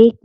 1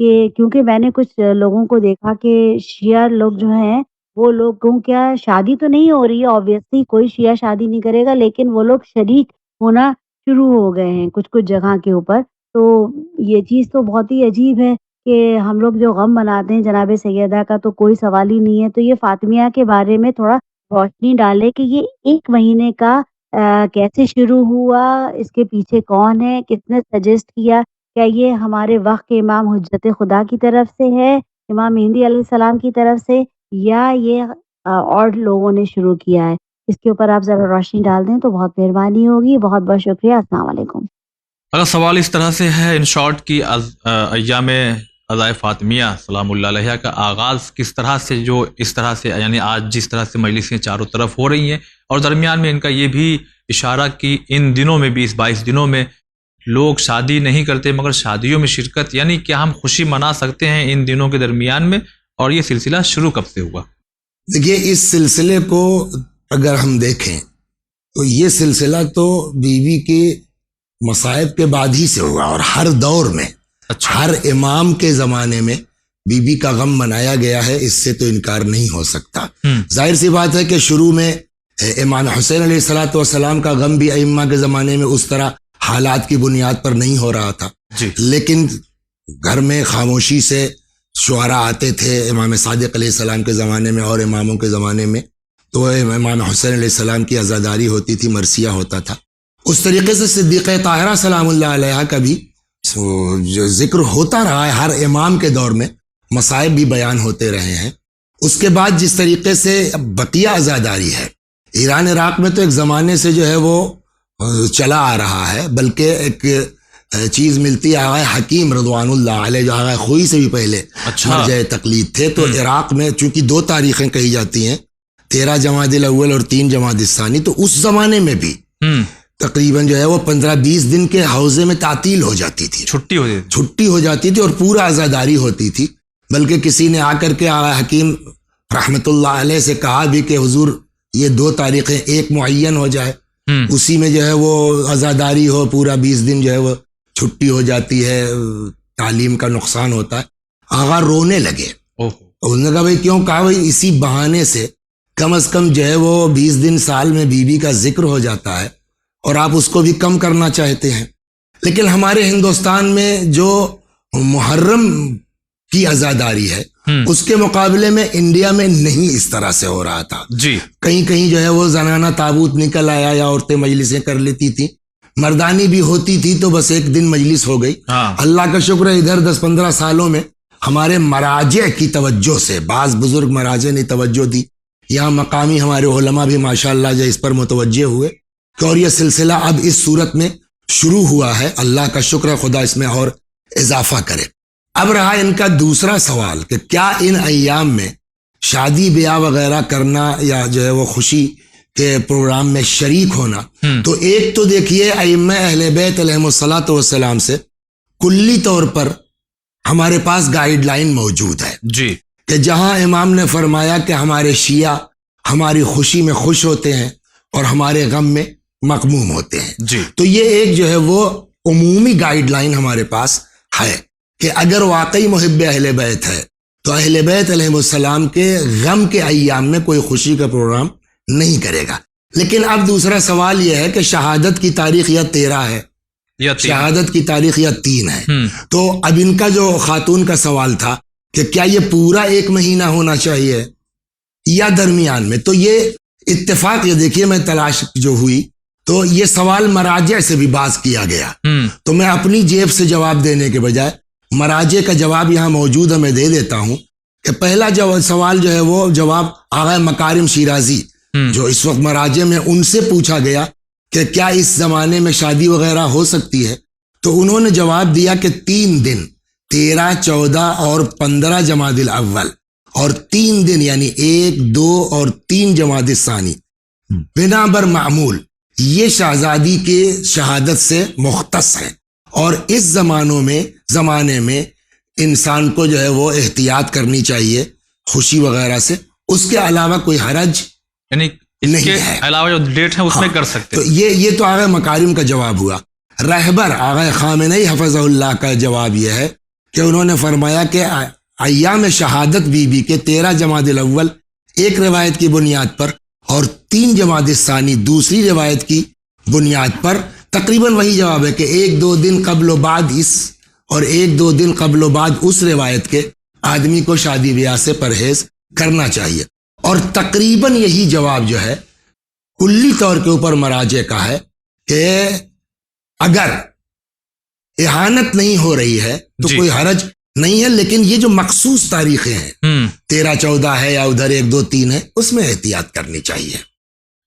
کہ کیونکہ میں نے کچھ لوگوں کو دیکھا کہ شیعہ لوگ جو ہیں وہ لوگوں کیا شادی تو نہیں ہو رہی ہے، آبویسلی کوئی شیعہ شادی نہیں کرے گا، لیکن وہ لوگ شریک ہونا شروع ہو گئے ہیں کچھ کچھ جگہ کے اوپر۔ تو یہ چیز تو بہت ہی عجیب ہے کہ ہم لوگ جو غم مناتے ہیں جناب سیدہ کا تو کوئی سوال ہی نہیں ہے۔ تو یہ فاطمیہ کے بارے میں تھوڑا روشنی ڈالے کہ یہ 1 مہینے کا کیسے شروع ہوا، اس کے پیچھے کون ہے، کس نے سجیسٹ کیا، کیا یہ ہمارے وقت کے امام حجت خدا کی طرف سے ہے، امام مہدی علیہ السلام کی طرف سے، یا یہ اور لوگوں نے شروع کیا ہے؟ اس کے اوپر آپ ذرا روشنی ڈال دیں تو بہت مہربانی ہوگی۔ بہت بہت شکریہ۔ السلام علیکم۔ اگر سوال اس طرح سے ہے ان شارٹ کی ایام قضائے فاطمیہ سلام اللہ علیہ کا آغاز کس طرح سے، جو اس طرح سے یعنی آج جس طرح سے مجلسیں چاروں طرف ہو رہی ہیں، اور درمیان میں ان کا یہ بھی اشارہ کہ ان دنوں میں 20-22 دنوں میں لوگ شادی نہیں کرتے مگر شادیوں میں شرکت، یعنی کیا ہم خوشی منا سکتے ہیں ان دنوں کے درمیان میں، اور یہ سلسلہ شروع کب سے ہوا؟ دیکھیے اس سلسلے کو اگر ہم دیکھیں تو یہ سلسلہ تو بیوی کے مصائب کے بعد ہی سے ہوا، اور ہر دور میں ہر امام کے زمانے میں بیوی کا غم منایا گیا ہے، اس سے تو انکار نہیں ہو سکتا۔ ظاہر سی بات ہے کہ شروع میں امام حسین علیہ الصلوۃ والسلام کا غم بھی ائمہ کے زمانے میں اس طرح حالات کی بنیاد پر نہیں ہو رہا تھا، لیکن گھر میں خاموشی سے شعراء آتے تھے امام صادق علیہ السلام کے زمانے میں اور اماموں کے زمانے میں، تو امام حسین علیہ السلام کی عزاداری ہوتی تھی، مرثیہ ہوتا تھا۔ اس طریقے سے صدیقہ طاہرہ سلام اللہ علیہ کا بھی جو ذکر ہوتا رہا ہے، ہر امام کے دور میں مصائب بھی بیان ہوتے رہے ہیں۔ اس کے بعد جس طریقے سے بقیہ عزاداری ہے ایران عراق میں تو ایک زمانے سے جو ہے وہ چلا آ رہا ہے، بلکہ ایک چیز ملتی ہے آغا حکیم رضوان اللہ علیہ جو آغا خوئی سے بھی پہلے مرجع تقلید تھے، تو عراق میں چونکہ 2 تاریخیں کہی جاتی ہیں، 13 جمادی الاول اور 3 جمادی الثانی، تو اس زمانے میں بھی تقریباً جو ہے وہ 15-20 دن کے حوزے میں تعطیل ہو جاتی تھی، چھٹی ہو جاتی تھی اور پورا عزاداری ہوتی تھی۔ بلکہ کسی نے آ کر کے آغا حکیم رحمت اللہ علیہ سے کہا بھی کہ حضور یہ 2 تاریخیں ایک معین ہو جائے، اسی میں جو ہے وہ عزاداری ہو، پورا 20 دن جو ہے وہ چھٹی ہو جاتی ہے، تعلیم کا نقصان ہوتا ہے۔ آغا رونے لگے، انہوں نے کہا بھائی کیوں؟ کہا بھائی اسی بہانے سے کم از کم جو ہے وہ 20 دن سال میں بیوی کا ذکر ہو جاتا ہے، اور آپ اس کو بھی کم کرنا چاہتے ہیں۔ لیکن ہمارے ہندوستان میں جو محرم کی عزاداری ہے اس کے مقابلے میں انڈیا میں نہیں اس طرح سے ہو رہا تھا۔ کہیں کہیں جو ہے وہ زنانہ تابوت نکل آیا یا عورتیں مجلسیں کر لیتی تھی، مردانی بھی ہوتی تھی تو بس 1 دن مجلس ہو گئی۔ اللہ کا شکر ہے ادھر 10-15 سالوں میں ہمارے مراجع کی توجہ سے، بعض بزرگ مراجع نے توجہ دی، یہاں مقامی ہمارے علماء بھی ماشاءاللہ جو اس پر متوجہ ہوئے، اور یہ سلسلہ اب اس صورت میں شروع ہوا ہے۔ اللہ کا شکر ہے، خدا اس میں اور اضافہ کرے۔ اب رہا ان کا دوسرا سوال کہ کیا ان ایام میں شادی بیاہ وغیرہ کرنا یا جو ہے وہ خوشی کے پروگرام میں شریک ہونا، تو ایک تو دیکھیے ائمہ اہل بیت علیہم الصلوۃ والسلام سے کلی طور پر ہمارے پاس گائیڈ لائن موجود ہے کہ جہاں امام نے فرمایا کہ ہمارے شیعہ ہماری خوشی میں خوش ہوتے ہیں اور ہمارے غم میں مغموم ہوتے ہیں، تو یہ ایک جو ہے وہ عمومی گائیڈ لائن ہمارے پاس ہے کہ اگر واقعی محب اہل بیت ہے تو اہل بیت علیہ السلام کے غم کے ایام میں کوئی خوشی کا پروگرام نہیں کرے گا۔ لیکن اب دوسرا سوال یہ ہے کہ شہادت کی تاریخ یا 13 ہے، شہادت کی تاریخ یا 3 ہے، تو اب ان کا جو خاتون کا سوال تھا کہ کیا یہ پورا 1 مہینہ ہونا چاہیے یا درمیان میں، تو یہ اتفاق، یہ دیکھیے میں تلاش جو ہوئی تو یہ سوال مراجع سے بھی باز کیا گیا، تو میں اپنی جیب سے جواب دینے کے بجائے مراجع کا جواب یہاں موجود ہے، میں دے دیتا ہوں کہ پہلا سوال جو ہے وہ جواب آغا مکارم شیرازی جو اس وقت مراجع میں، ان سے پوچھا گیا کہ کیا اس زمانے میں شادی وغیرہ ہو سکتی ہے، تو انہوں نے جواب دیا کہ 3 دن 13, 14 اور 15 جمادی الاول اور 3 دن یعنی 1, 2 اور 3 جمادی الثانی بنا بر معمول یہ شہزادی کے شہادت سے مختص ہے، اور اس زمانے میں انسان کو جو ہے وہ احتیاط کرنی چاہیے خوشی وغیرہ سے، اس کے علاوہ کوئی حرج یعنی اس کے علاوہ جو ڈیٹ ہے اس میں کر سکتے۔ تو یہ تو آغا مکارم کا جواب ہوا۔ رہبر آغا خامنئی حفظہ اللہ کا جواب یہ ہے کہ انہوں نے فرمایا کہ ایام شہادت بی بی کے 13 جمادی الاول ایک روایت کی بنیاد پر اور 3 جمادی ثانی دوسری روایت کی بنیاد پر تقریباً وہی جواب ہے کہ 1-2 دن قبل و بعد اس اور 1-2 دن قبل و بعد اس روایت کے آدمی کو شادی بیاہ سے پرہیز کرنا چاہیے. اور تقریباً یہی جواب جو ہے کلی طور کے اوپر مراجع کا ہے کہ اگر احانت نہیں ہو رہی ہے تو کوئی حرج نہیں ہے، لیکن یہ جو مخصوص تاریخیں ہیں 13-14 ہے یا ادھر 1-2-3 ہے، اس میں احتیاط کرنی چاہیے.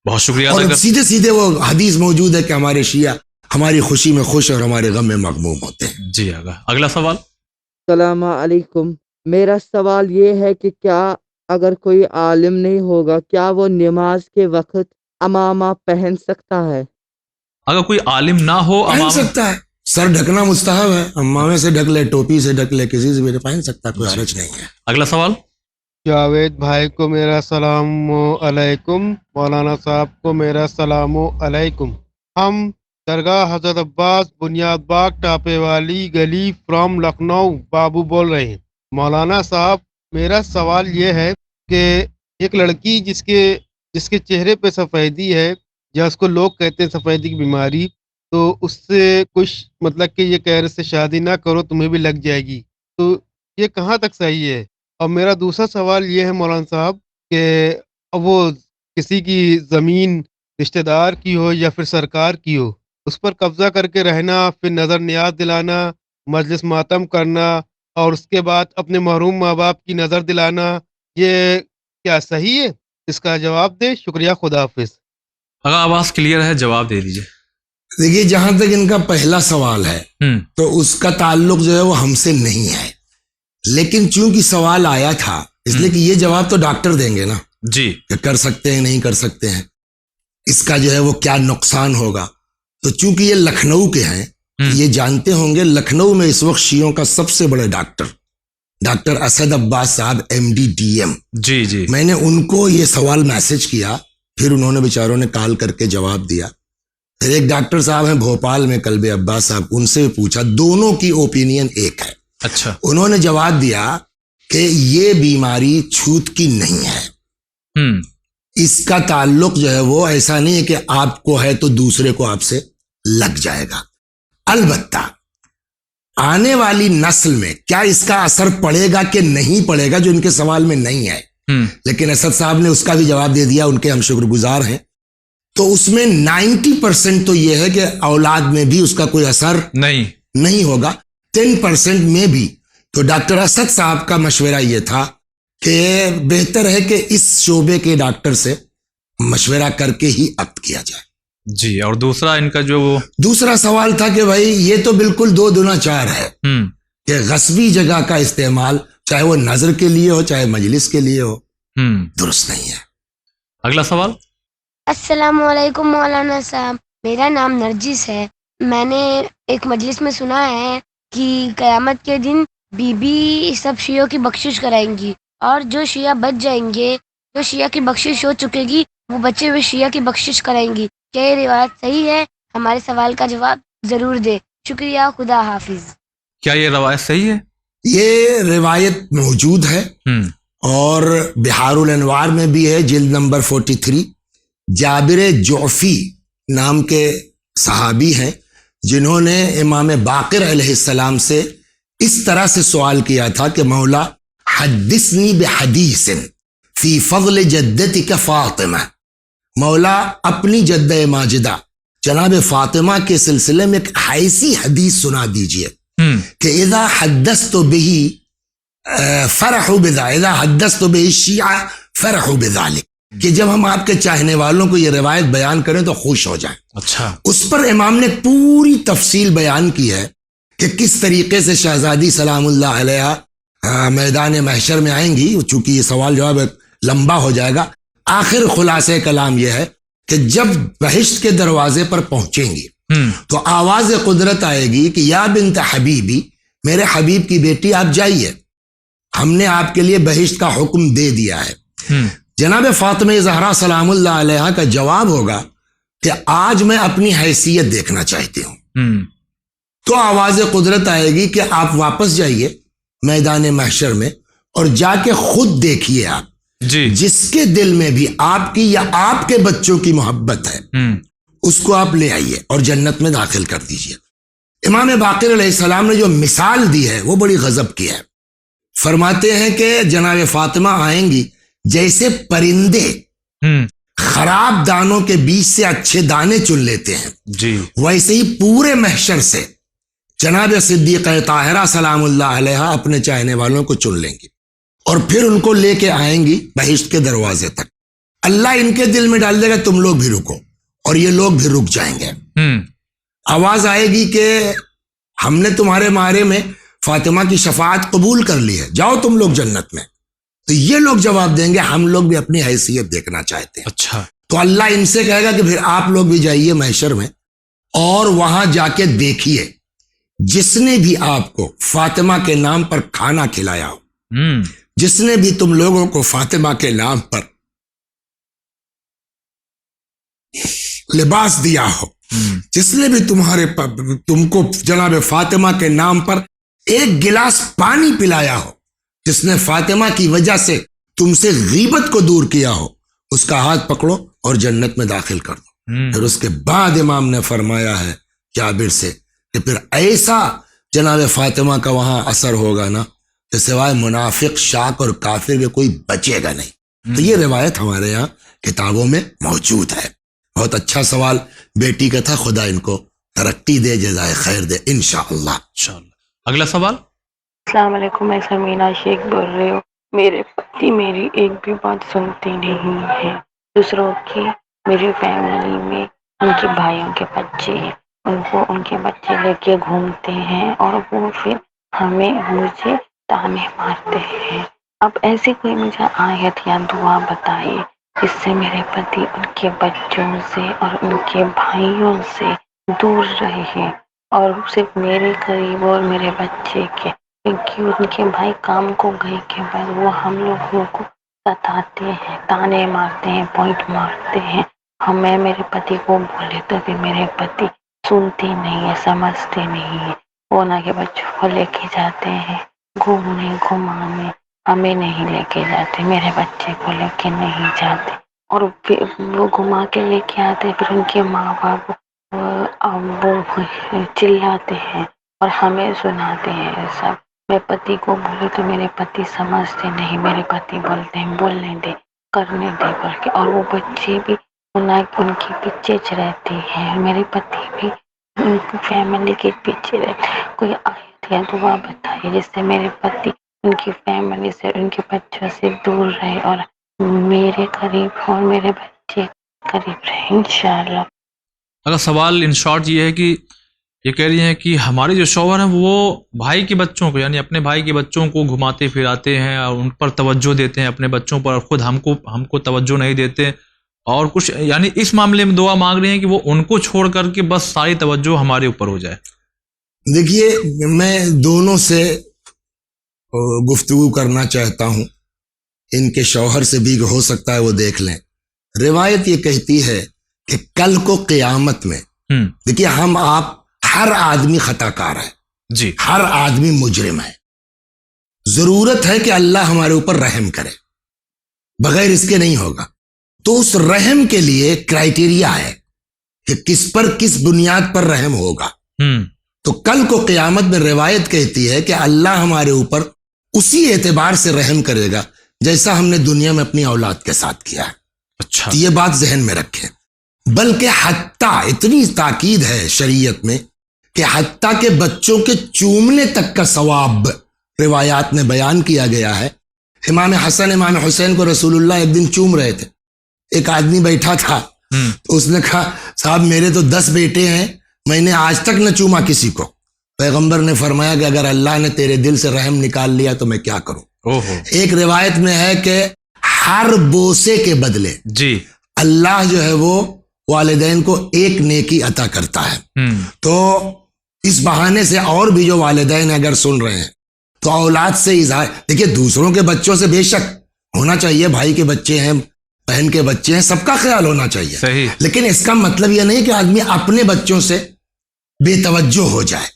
بہت شکریہ. اور سیدھے سیدھے وہ حدیث موجود ہے کہ ہمارے شیعہ ہماری خوشی میں خوش اور ہمارے غم میں مغموم ہوتے ہیں. جی آگا اگلا سوال. السلام علیکم. میرا سوال یہ ہے کہ کیا اگر کوئی عالم نہیں ہوگا کیا وہ نماز کے وقت امامہ پہن سکتا ہے؟ اگر کوئی عالم نہ ہو پہن سکتا ہے، سر ڈھکنا مستحب ہے، امامے سے ڈھک لے، ٹوپی سے ڈھک لے، کسی سے بھی پہن سکتا ہے، کوئی حرج نہیں ہے. اگلا سوال. جاوید بھائی کو میرا سلام علیکم، مولانا صاحب کو میرا سلام علیکم. ہم درگاہ حضرت عباس بنیاد باغ ٹاپے والی گلی فرام لکھنؤ بابو بول رہے ہیں. مولانا صاحب میرا سوال یہ ہے کہ ایک لڑکی جس کے چہرے پہ سفیدی ہے یا اس کو لوگ کہتے ہیں سفیدی کی بیماری، تو اس سے کچھ مطلب کہ یہ کہہ رہے سے شادی نہ کرو تمہیں بھی لگ جائے گی، تو یہ کہاں تک صحیح ہے؟ اور میرا دوسرا سوال یہ ہے مولانا صاحب کہ وہ کسی کی زمین رشتہ دار کی ہو یا پھر سرکار کی ہو، اس پر قبضہ کر کے رہنا، پھر نظر نیاز دلانا، مجلس ماتم کرنا اور اس کے بعد اپنے محروم ماں باپ کی نظر دلانا، یہ کیا صحیح ہے؟ اس کا جواب دے. شکریہ، خدا حافظ. اگر آواز کلیئر ہے جواب دے دیجئے. دیکھیے، جہاں تک ان کا پہلا سوال ہے تو اس کا تعلق جو ہے وہ ہم سے نہیں ہے، لیکن چونکہ سوال آیا تھا اس لیے کہ یہ جواب تو ڈاکٹر دیں گے نا جی کہ کر سکتے ہیں نہیں کر سکتے ہیں، اس کا جو ہے وہ کیا نقصان ہوگا. تو چونکہ یہ لکھنؤ کے ہیں، یہ جانتے ہوں گے لکھنؤ میں اس وقت شیعوں کا سب سے بڑے ڈاکٹر اسد عباس صاحب MD DM. جی میں نے ان کو یہ سوال میسج کیا، پھر انہوں نے بیچاروں نے کال کر کے جواب دیا. پھر ایک ڈاکٹر صاحب ہیں بھوپال میں کلب عباس صاحب، ان سے بھی پوچھا، دونوں کی اوپینین ایک ہے. اچھا. انہوں نے جواب دیا کہ یہ بیماری چھوت کی نہیں ہے، اس کا تعلق جو ہے وہ ایسا نہیں ہے کہ آپ کو ہے تو دوسرے کو آپ سے لگ جائے گا. البتہ آنے والی نسل میں کیا اس کا اثر پڑے گا کہ نہیں پڑے گا، جو ان کے سوال میں نہیں ہے، لیکن اسد صاحب نے اس کا بھی جواب دے دیا، ان کے ہم شکر گزار ہیں. تو اس میں 90% تو یہ ہے کہ اولاد میں بھی اس کا کوئی اثر نہیں ہوگا. 10% میں بھی تو ڈاکٹر اسد صاحب کا مشورہ یہ تھا کہ بہتر ہے کہ اس شعبے کے ڈاکٹر سے مشورہ کر کے ہی عقد کیا جائے. جی. اور دوسرا ان کا جو وہ دوسرا سوال تھا کہ بھائی یہ تو بالکل 2 دنا 4 ہے کہ غصبی جگہ کا استعمال چاہے وہ نظر کے لیے ہو چاہے مجلس کے لیے ہو، درست نہیں ہے. اگلا سوال. السلام علیکم مولانا صاحب، میرا نام نرجس ہے. میں نے ایک مجلس میں سنا ہے کہ قیامت کے دن بی بی سب شیعوں کی بخشش کرائیں گی، اور جو شیعہ بچ جائیں گے، جو شیعہ کی بخشش ہو چکے گی، وہ بچے ہوئے شیعہ کی بخشش کرائیں گی. کیا یہ روایت صحیح ہے؟ ہمارے سوال کا جواب ضرور دے. شکریہ، خدا حافظ. کیا یہ روایت صحیح ہے؟ یہ روایت موجود ہے اور بحار الانوار میں بھی ہے، جلد نمبر 43. جابر جعفی نام کے صحابی ہیں جنہوں نے امام باقر علیہ السلام سے اس طرح سے سوال کیا تھا کہ مولا حدثنی بحدیث فی فضل جدتک فاطمہ، مولا اپنی جدہ ماجدہ جناب فاطمہ کے سلسلے میں ایک ایسی حدیث سنا دیجئے کہ اذا حدثت به فرحوا بذلك، اذا حدثت به الشیعہ فرحوا بذلك، کہ جب ہم آپ کے چاہنے والوں کو یہ روایت بیان کریں تو خوش ہو جائیں. اچھا. اس پر امام نے پوری تفصیل بیان کی ہے کہ کس طریقے سے شہزادی سلام اللہ علیہ میدان محشر میں آئیں گی. چونکہ یہ سوال جواب لمبا ہو جائے گا، آخر خلاصہ کلام یہ ہے کہ جب بہشت کے دروازے پر پہنچیں گی تو آواز قدرت آئے گی کہ یا بنت حبیبی، میرے حبیب کی بیٹی آپ جائیے، ہم نے آپ کے لیے بہشت کا حکم دے دیا ہے. جناب فاطمہ زہرا سلام اللہ علیہ کا جواب ہوگا کہ آج میں اپنی حیثیت دیکھنا چاہتی ہوں. تو آواز قدرت آئے گی کہ آپ واپس جائیے میدان محشر میں اور جا کے خود دیکھیے آپ جی جس کے دل میں بھی آپ کی یا آپ کے بچوں کی محبت ہے اس کو آپ لے آئیے اور جنت میں داخل کر دیجئے. امام باقر علیہ السلام نے جو مثال دی ہے وہ بڑی غضب کی ہے. فرماتے ہیں کہ جناب فاطمہ آئیں گی جیسے پرندے خراب دانوں کے بیچ سے اچھے دانے چن لیتے ہیں, جی ویسے ہی پورے محشر سے جناب صدیقہ طاہرہ سلام اللہ علیہا اپنے چاہنے والوں کو چن لیں گی اور پھر ان کو لے کے آئیں گی بہشت کے دروازے تک. اللہ ان کے دل میں ڈال دے گا تم لوگ بھی رکو, اور یہ لوگ بھی رک جائیں گے. آواز آئے گی کہ ہم نے تمہارے بارے میں فاطمہ کی شفاعت قبول کر لی ہے, جاؤ تم لوگ جنت میں. تو یہ لوگ جواب دیں گے ہم لوگ بھی اپنی حیثیت دیکھنا چاہتے ہیں. اچھا, تو اللہ ان سے کہے گا کہ پھر آپ لوگ بھی جائیے محشر میں اور وہاں جا کے دیکھیے جس نے بھی آپ کو فاطمہ کے نام پر کھانا کھلایا ہو, جس نے بھی تم لوگوں کو فاطمہ کے نام پر لباس دیا ہو, جس نے بھی تم کو جناب فاطمہ کے نام پر ایک گلاس پانی پلایا ہو, جس نے فاطمہ کی وجہ سے تم سے غیبت کو دور کیا ہو, اس کا ہاتھ پکڑو اور جنت میں داخل کر دو. پھر اس کے بعد امام نے فرمایا ہے جابر سے کہ پھر ایسا جناب فاطمہ کا وہاں اثر ہوگا نا کہ سوائے منافق, شاک اور کافر کے کوئی بچے گا نہیں. تو یہ روایت ہمارے یہاں کتابوں میں موجود ہے. بہت اچھا سوال بیٹی کا تھا, خدا ان کو ترقی دے, جزائے خیر دے انشاءاللہ. اگلا سوال. السلام علیکم, میں سمینا شیخ بول رہی ہوں. میرے پتی میری ایک بھی بات سنتے نہیں ہیں. دوسروں کی میری فیملی میں ان کے بھائیوں کے بچے ہیں, ان کے بچے لے کے گھومتے ہیں اور وہ پھر مجھے تانے مارتے ہیں. اب ایسی کوئی مجھے آیت یا دعا بتائیے جس سے میرے پتی ان کے بچوں سے اور ان کے بھائیوں سے دور رہے اور صرف میرے قریب اور میرے بچے کے, کیونکہ ان کے بھائی کام کو گئے کے بعد وہ ہم لوگوں کو ستاتے ہیں, تانے مارتے ہیں, پوائنٹ مارتے ہیں. میں میرے پتی کو بولے تو بھی میرے پتی سنتے نہیں ہے, سمجھتے نہیں ہے. وہ نہ کے بچوں کو لے کے جاتے ہیں گھومنے گھمانے, ہمیں نہیں لے کے جاتے, میرے بچے کو لے کے نہیں جاتے. اور پھر وہ گھما کے لے کے آتے, پھر ان کے ماں باپ وہ چلاتے ہیں اور ہمیں سناتے ہیں سب. میں پتی کو بولے تو میرے پتی سمجھتے نہیں, میرے پتی بولتے ہیں بولنے دے, کرنے دے کر کے. اور وہ بچے بھی ان کے پیچھے رہتے ہیں, میرے پتی بھی ان کی فیملی کے پیچھے رہتے. کوئی آیت یا دعا بتائیے جس سے میرے پتی ان کی فیملی سے, ان کے بچوں سے دور رہے اور میرے قریب اور میرے بچے قریب رہے انشاءاللہ. اگر سوال ان شارٹ یہ ہے کہ یہ کہہ رہی ہیں کہ ہمارے جو شوہر ہیں وہ بھائی کے بچوں کو, یعنی اپنے بھائی کے بچوں کو گھماتے پھراتے ہیں اور ان پر توجہ دیتے ہیں اپنے بچوں پر, اور خود ہم کو توجہ نہیں دیتے, اور کچھ یعنی اس معاملے میں دعا مانگ رہی ہیں کہ وہ ان کو چھوڑ کر کے بس ساری توجہ ہمارے اوپر ہو جائے. دیکھیے میں دونوں سے گفتگو کرنا چاہتا ہوں, ان کے شوہر سے بھی ہو سکتا ہے وہ دیکھ لیں. روایت یہ کہتی ہے کہ کل کو قیامت میں, دیکھیے ہم آپ ہر آدمی خطا کار ہے جی, ہر آدمی مجرم ہے. ضرورت ہے کہ اللہ ہمارے اوپر رحم کرے, بغیر اس کے نہیں ہوگا. تو اس رحم کے لیے کرائیٹیریا ہے کہ کس پر کس بنیاد پر رحم ہوگا. تو کل کو قیامت میں روایت کہتی ہے کہ اللہ ہمارے اوپر اسی اعتبار سے رحم کرے گا جیسا ہم نے دنیا میں اپنی اولاد کے ساتھ کیا ہے. اچھا, یہ بات ذہن میں رکھیں. بلکہ حتیٰ اتنی تاکید ہے شریعت میں کہ حتیٰ کہ بچوں کے چومنے تک کا ثواب روایات میں بیان کیا گیا ہے. امام حسن امام حسین کو رسول اللہ ایک دن چوم رہے تھے. ایک آدمی بیٹھا تھا, تو اس نے کہا صاحب میرے تو 10 بیٹے ہیں, میں نے آج تک نہ چوما کسی کو. پیغمبر نے فرمایا کہ اگر اللہ نے تیرے دل سے رحم نکال لیا تو میں کیا کروں. ایک روایت میں ہے کہ ہر بوسے کے بدلے جی اللہ جو ہے وہ والدین کو ایک نیکی عطا کرتا ہے. تو اس بہانے سے اور بھی جو والدین اگر سن رہے ہیں تو اولاد سے اظہار, دیکھیے دوسروں کے بچوں سے بے شک ہونا چاہیے, بھائی کے بچے ہیں, بہن کے بچے ہیں, سب کا خیال ہونا چاہیے صحیح. لیکن اس کا مطلب یہ نہیں کہ آدمی اپنے بچوں سے بے توجہ ہو جائے.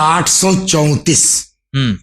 834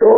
2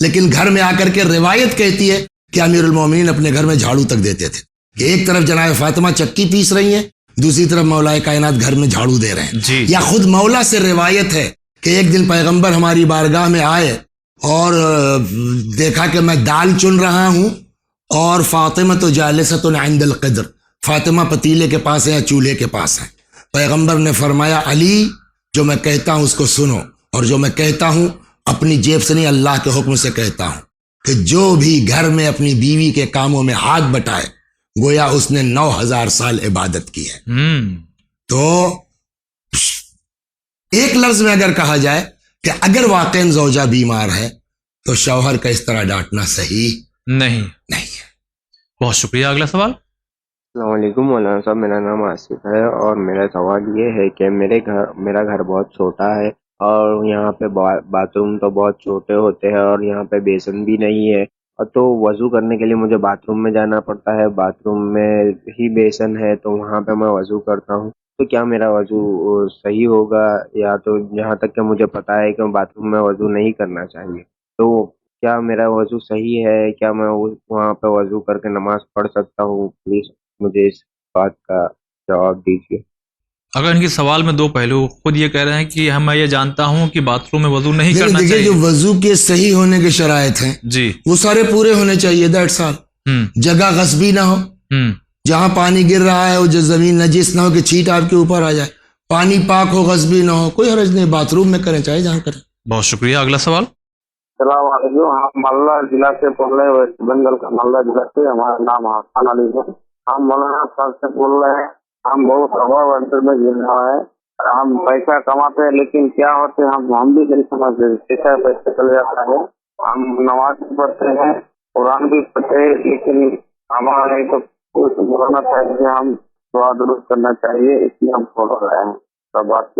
لیکن گھر میں آ کر کے روایت کہتی ہے کہ امیر المومنین اپنے گھر میں جھاڑو تک دیتے تھے کہ ایک طرف جناب فاطمہ چکی پیس رہی ہیں, دوسری طرف مولا کائنات گھر میں جھاڑو دے رہے ہیں. یا خود مولا سے روایت ہے کہ ایک دن پیغمبر ہماری بارگاہ میں آئے اور دیکھا کہ میں دال چن رہا ہوں اور فاطمہ تو جالست عند القدر, فاطمہ پتیلے کے پاس ہے یا چولہے کے پاس ہے. پیغمبر نے فرمایا علی جو میں کہتا ہوں اس کو سنو, اور جو میں کہتا ہوں اپنی جیب سے نہیں اللہ کے حکم سے کہتا ہوں کہ جو بھی گھر میں اپنی بیوی کے کاموں میں ہاتھ بٹائے گویا اس نے 9000 سال عبادت کی ہے. تو ایک لفظ میں اگر کہا جائے کہ اگر واقعاً زوجہ بیمار ہے تو شوہر کا اس طرح ڈانٹنا صحیح نہیں ہے. بہت شکریہ. اگلا سوال. السلام علیکم مولانا صاحب, میرا نام آصف ہے اور میرا سوال یہ ہے کہ میرا گھر بہت چھوٹا ہے اور یہاں پہ باتھ روم تو بہت چھوٹے ہوتے ہیں اور یہاں پہ بیسن بھی نہیں ہے, اور تو وضو کرنے کے لیے مجھے باتھ روم میں جانا پڑتا ہے. باتھ روم میں ہی بیسن ہے تو وہاں پہ میں وضو کرتا ہوں, تو کیا میرا وضو صحیح ہوگا؟ یا تو جہاں تک کہ مجھے پتا ہے کہ باتھ روم میں وضو نہیں کرنا چاہیے, تو کیا میرا وضو صحیح ہے؟ کیا میں وہاں پہ وضو کر کے نماز پڑھ سکتا ہوں؟ پلیز مجھے اس بات کا جواب دیجیے. اگر ان کے سوال میں دو پہلو, خود یہ کہہ رہے ہیں کہ میں یہ جانتا ہوں کہ باتھ روم میں وضو نہیں کرنا چاہیے. جو وضو کے صحیح ہونے کے شرائط ہیں وہ سارے پورے ہونے چاہیے. That's all. جگہ غصبی نہ ہو, جہاں پانی گر رہا ہے وہ جو زمین نجس نہ ہو کہ چھینٹ آپ کے اوپر آ جائے, پانی پاک ہو, غصبی نہ ہو, کوئی حرج نہیں, باتھ روم میں کریں چاہے جہاں کریں. بہت شکریہ. اگلا سوال. السلام علیکم, ہم مالدہ ضلع سے بول رہے ہیں, ویسٹ بنگال کا مالدہ ضلع سے. ہمارا نام حسن علی ہے. ہم مولانا صاحب سے بول رہے ہیں, ہم بہت اباب انٹر میں گر رہا ہے, ہم پیسہ کماتے ہیں لیکن کیا ہوتے ہیں ہم بھی نہیں سمجھتے کیسا پیسہ چل جاتا ہے. ہم نماز بھی پڑھتے ہیں, قرآن بھی پڑھتے ہیں, لیکن ہمارے تو کچھ مولانا صاحب سے ہم دعا درست کرنا چاہیے, اس لیے ہم چھوڑ رہے ہیں. سب بات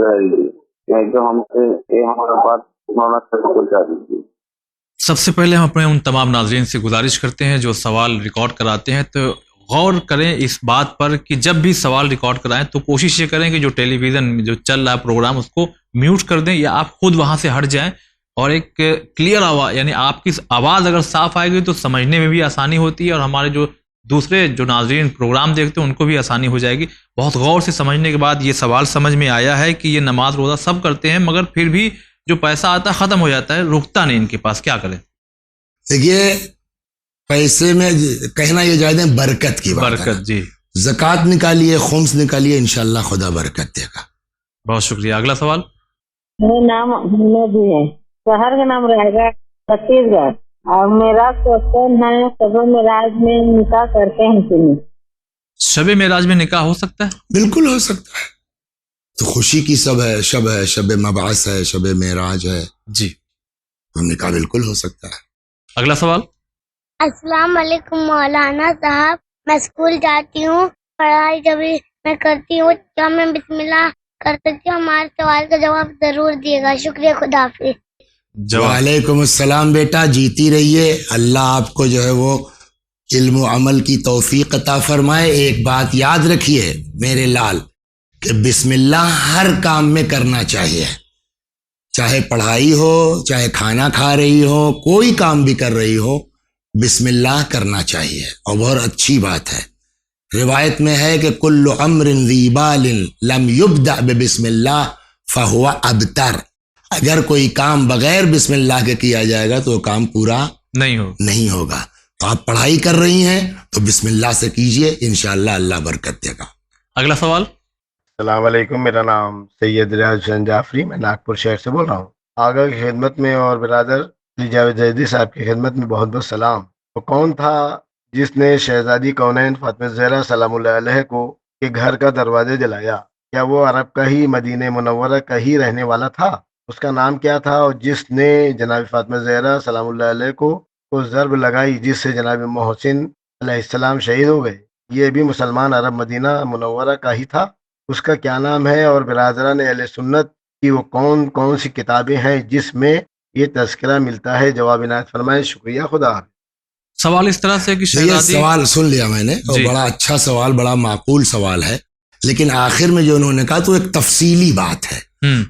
جو ہم سے ہمارا بات مولانا صاحب کو جا دیجیے. سب سے پہلے ہم اپنے ان تمام ناظرین سے گزارش کرتے ہیں جو سوال ریکارڈ کراتے ہیں تو غور کریں اس بات پر کہ جب بھی سوال ریکارڈ کرائیں تو کوشش یہ کریں کہ جو ٹیلی ویژن میں جو چل رہا ہے پروگرام اس کو میوٹ کر دیں یا آپ خود وہاں سے ہٹ جائیں, اور ایک کلیئر آواز یعنی آپ کی آواز اگر صاف آئے گی تو سمجھنے میں بھی آسانی ہوتی ہے, اور ہمارے جو دوسرے جو ناظرین پروگرام دیکھتے ہیں ان کو بھی آسانی ہو جائے گی. بہت غور سے سمجھنے کے بعد یہ سوال سمجھ میں آیا ہے کہ یہ نماز روزہ سب کرتے ہیں مگر پھر بھی جو پیسہ آتا ہے ختم ہو جاتا ہے, رکتا نہیں ان کے پاس, کیا کریں؟ دیکھیے پیسے میں کہنا یہ جائے دیں برکت کی بات ہے. جی زکوٰۃ نکالیے, خمس نکالیے, انشاءاللہ خدا برکت دے گا. بہت شکریہ. اگلا سوال. میرا نام محمد ہے, شہر کا نام رہے گا چھتیس گڑھ, اور میرا کوشچن ہے شب معراج میں نکاح کرتے ہیں کہ نہیں؟ شب معراج میں نکاح ہو سکتا ہے؟ بالکل ہو سکتا ہے, تو خوشی کی شب ہے, شب مبعث ہے, شب معراج ہے. جی تو نکاح بالکل ہو سکتا ہے. اگلا سوال. السلام علیکم مولانا صاحب, میں اسکول جاتی ہوں, پڑھائی جب میں کرتی ہوں, کیا میں بسم اللہ کر سکتی ہوں؟ ہمارے سوال کا جواب ضرور دیے گا. شکریہ, خدا حافظ. وعلیکم السلام بیٹا, جیتی رہیے. اللہ آپ کو جو ہے وہ علم و عمل کی توفیق عطا فرمائے. ایک بات یاد رکھیے میرے لال کہ بسم اللہ ہر کام میں کرنا چاہیے, چاہے پڑھائی ہو, چاہے کھانا کھا رہی ہو, کوئی کام بھی کر رہی ہو, بسم اللہ کرنا چاہیے, اور بہت اچھی بات ہے. روایت میں ہے کہ کل امر ذی بال لم یبدأ بسم اللہ فہو ابتر. اگر کوئی کام بغیر بسم اللہ کے کیا جائے گا تو وہ کام پورا نہیں ہوگا. تو آپ پڑھائی کر رہی ہیں تو بسم اللہ سے کیجئے, انشاءاللہ اللہ برکت دے گا. اگلا سوال. السلام علیکم, میرا نام سید ریاض حسین جعفری, میں ناگپور شہر سے بول رہا ہوں. آگا کی خدمت میں اور برادر جاوید زیدی صاحب کی خدمت میں بہت بہت سلام. وہ کون تھا جس نے شہزادی کونین فاطمہ زہرا سلام اللہ علیہ کو کے گھر کا دروازہ جلایا؟ کیا وہ عرب کا ہی مدینہ منورہ کا ہی رہنے والا تھا؟ اس کا نام کیا تھا؟ اور جس نے جناب فاطمہ زہرا سلام اللہ علیہ کو ضرب لگائی جس سے جناب محسن علیہ السلام شہید ہو گئے, یہ بھی مسلمان عرب مدینہ منورہ کا ہی تھا. اس کا کیا نام ہے؟ اور برادران اہل سنت کی وہ کون سی کتابیں ہیں جس میں یہ تذکرہ ملتا ہے؟ جواب عنایت فرمائیں. شکریہ, خدا. سوال اس طرح سے کہ یہ سوال سن لیا میں نے, اور بڑا اچھا سوال, بڑا معقول سوال ہے, لیکن آخر میں جو انہوں نے کہا تو ایک تفصیلی بات ہے.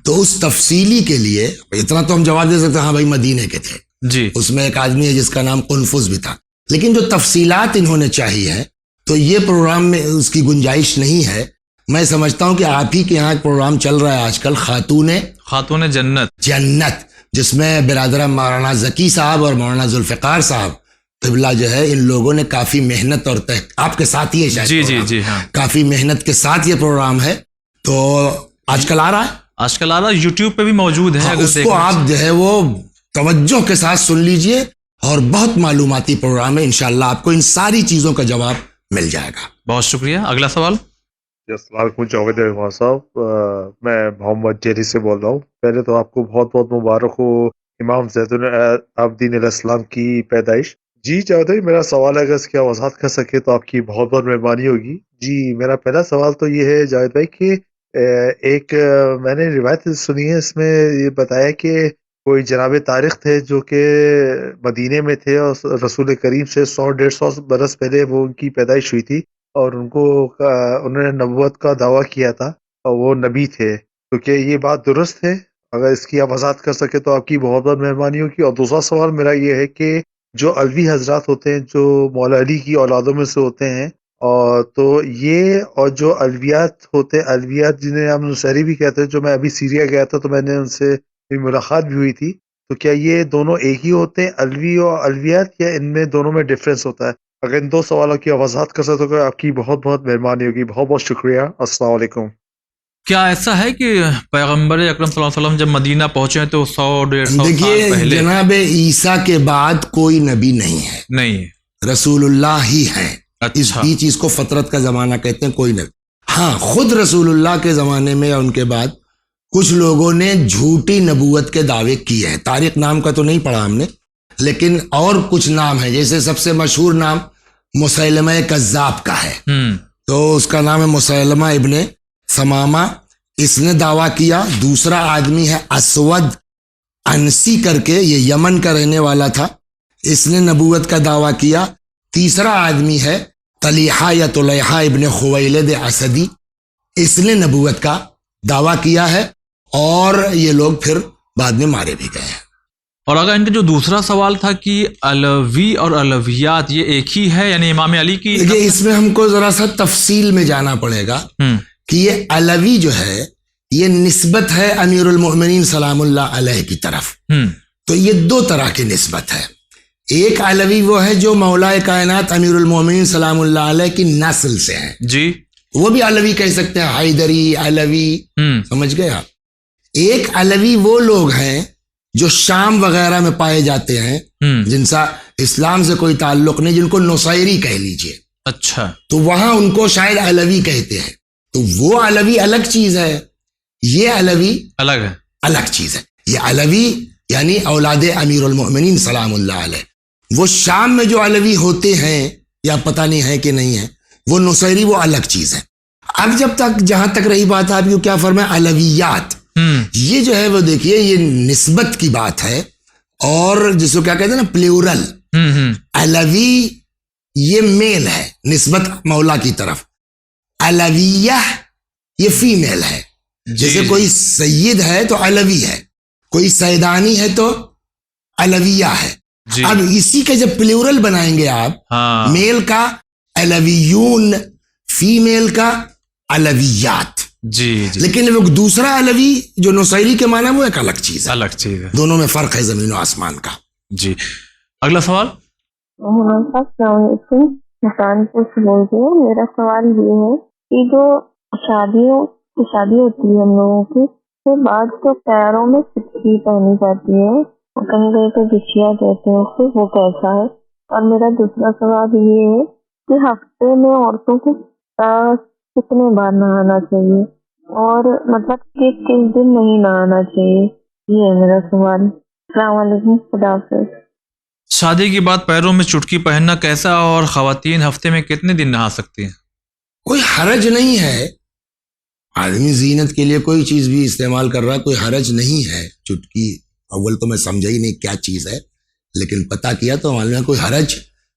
تو اس تفصیلی کے لیے اتنا تو ہم جواب دے سکتے ہیں, ہاں بھائی مدینے کے تھے, جی اس میں ایک آدمی ہے جس کا نام قنفذ بھی تھا. لیکن جو تفصیلات انہوں نے چاہی ہے تو یہ پروگرام میں اس کی گنجائش نہیں ہے. میں سمجھتا ہوں کہ آپ ہی کے یہاں ایک پروگرام چل رہا ہے آج کل خاتون جنت جس میں برادر مولانا ذکی صاحب اور مولانا ذوالفقار صاحب قبلہ جو ہے ان لوگوں نے کافی محنت اور آپ کے ساتھ ہی ہے شاید جی ہاں کافی محنت کے ساتھ یہ پروگرام ہے. تو آج کل آ رہا ہے یوٹیوب پہ بھی موجود ہے. اس کو آپ جو ہے وہ توجہ کے ساتھ سن لیجئے اور بہت معلوماتی پروگرام ہے. انشاءاللہ آپ کو ان ساری چیزوں کا جواب مل جائے گا. بہت شکریہ. اگلا سوال. السلام علیکم جاوید رحمان صاحب، میں محمد جیری سے بول رہا ہوں. پہلے تو آپ کو بہت بہت مبارک ہو امام زید العابدین علیہ السلام کی پیدائش. جی جاوید بھائی، میرا سوال ہے اگر اس کی وضاحت کر سکے تو آپ کی بہت بہت مہربانی ہوگی. جی میرا پہلا سوال تو یہ ہے جاوید بھائی کہ ایک میں نے روایت سنی ہے، اس میں یہ بتایا کہ کوئی جناب طارق تھے جو کہ مدینے میں تھے اور رسول کریم سے 100-150 برس پہلے وہ ان کی پیدائش ہوئی تھی اور انہوں نے نبوت کا دعویٰ کیا تھا اور وہ نبی تھے. تو کیا یہ بات درست ہے؟ اگر اس کی آپ وضاحت کر سکے تو آپ کی بہت بہت مہربانی ہوگی. اور دوسرا سوال میرا یہ ہے کہ جو علوی حضرات ہوتے ہیں جو مولا علی کی اولادوں میں سے ہوتے ہیں، اور تو یہ اور جو الویات ہوتے ہیں، الویات جنہیں ہم نصیری بھی کہتے ہیں، جو میں ابھی سیریا گیا تھا تو میں نے ان سے ملاقات بھی ہوئی تھی، تو کیا یہ دونوں ایک ہی ہوتے ہیں الوی اور الویات، یا ان میں دونوں میں ڈفرینس ہوتا ہے؟ اگر ان دو سوالوں کی وضاحت کر سکتے تو آپ کی بہت بہت مہربانی ہوگی. بہت بہت شکریہ. السلام علیکم. کیا ایسا ہے کہ پیغمبر اکرم صلی اللہ علیہ وسلم جب مدینہ پہنچے تو 100-150 سال دیکھیے پہلے جناب عیسیٰ کے بعد کوئی نبی نہیں ہے، رسول اللہ ہی ہے. اس بیچ اس کو فطرت کا زمانہ کہتے ہیں، کوئی نبی. ہاں خود رسول اللہ کے زمانے میں یا ان کے بعد کچھ لوگوں نے جھوٹی نبوت کے دعوے کیے ہیں. طارق نام کا تو نہیں پڑھا ہم نے، لیکن اور کچھ نام ہے. جیسے سب سے مشہور نام مسیلمہ کذاب کا ہے، تو اس کا نام ہے مسیلمہ ابن ثمامہ. اس نے دعویٰ کیا. دوسرا آدمی ہے اسود انسی کر کے، یہ یمن کا رہنے والا تھا، اس نے نبوت کا دعویٰ کیا. تیسرا آدمی ہے طلیحہ یا طلیحہ ابن خویلد اسدی، اس نے نبوت کا دعویٰ کیا ہے، اور یہ لوگ پھر بعد میں مارے بھی گئے ہیں. اور اگر ان کا جو دوسرا سوال تھا کہ علوی اور علویات یہ ایک ہی ہے، یعنی امام علی کی، دیکھیے اس میں ہم کو ذرا سا تفصیل میں جانا پڑے گا کہ یہ علوی جو ہے یہ نسبت ہے امیر المؤمنین سلام اللہ علیہ کی طرف. تو یہ دو طرح کی نسبت ہے. ایک علوی وہ ہے جو مولا کائنات امیر المؤمنین سلام اللہ علیہ کی نسل سے ہیں، جی وہ بھی علوی کہہ سکتے ہیں، حیدری علوی، سمجھ گئے آپ. ایک علوی وہ لوگ ہیں جو شام وغیرہ میں پائے جاتے ہیں، جن سے اسلام سے کوئی تعلق نہیں، جن کو نصیری کہہ لیجئے. اچھا، تو وہاں ان کو شاید علوی کہتے ہیں. تو وہ علوی الگ چیز ہے، یہ علوی الگ چیز ہے. یہ علوی یعنی اولاد امیر المؤمنین سلام اللہ علیہ. وہ شام میں جو علوی ہوتے ہیں یا پتہ نہیں ہے کہ نہیں ہے، وہ نصیری، وہ الگ چیز ہے. اب جہاں تک رہی بات آپ کیا فرمائیں علویات، یہ جو ہے وہ دیکھیے یہ نسبت کی بات ہے، اور جس کو کیا کہتے ہیں نا پلیورل. علوی یہ میل ہے نسبت مولا کی طرف، علویہ یہ فیمیل ہے. جیسے کوئی سید ہے تو علوی ہے، کوئی سیدانی ہے تو علویہ ہے. اب اسی کا جب پلیورل بنائیں گے آپ، میل کا علویون، فیمیل کا علویات. لیکن وہ دوسرا علوی جو نصیری کے معنی وہ ایک الگ چیز ہے. دونوں میں فرق ہے زمین و آسمان کا. جی اگلا سوال. السلام علیکم، مسانپور سے بول رہی ہوں. میرا سوال یہ ہے کہ جو شادی ہوتی ہے ہم لوگوں کی، پھر بعد تو پیروں میں سکھی پہنی جاتی ہے، کہیں کہیں پہ بچھیا کہتے ہیں اس کو، وہ کیسا ہے؟ اور میرا دوسرا سوال یہ ہے کہ ہفتے میں عورتوں کو کتنے بار نہانا چاہیے، اور مطلب کہ کس دن نہیں نہانا چاہیے؟ یہ ہے میرا سوال. السلام علیکم، خدا حافظ. شادی کے بعد پیروں میں چٹکی پہننا کیسا، اور خواتین ہفتے میں کتنے دن نہا سکتی ہیں؟ کوئی حرج نہیں ہے. آدمی زینت کے لیے کوئی چیز بھی استعمال کر رہا ہے، کوئی حرج نہیں ہے. چٹکی اول تو میں سمجھا ہی نہیں کیا چیز ہے، لیکن پتہ کیا تو معلوم ہے کوئی حرج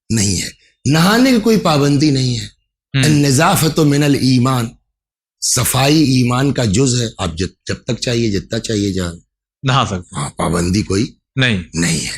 نہیں ہے. نہانے کی کوئی پابندی نہیں ہے. النظافۃ من الایمان، صفائی ایمان کا جز ہے. آپ جب تک چاہیے جتنا چاہیے جان نہا سکتے. ہاں، پابندی کوئی نہیں ہے.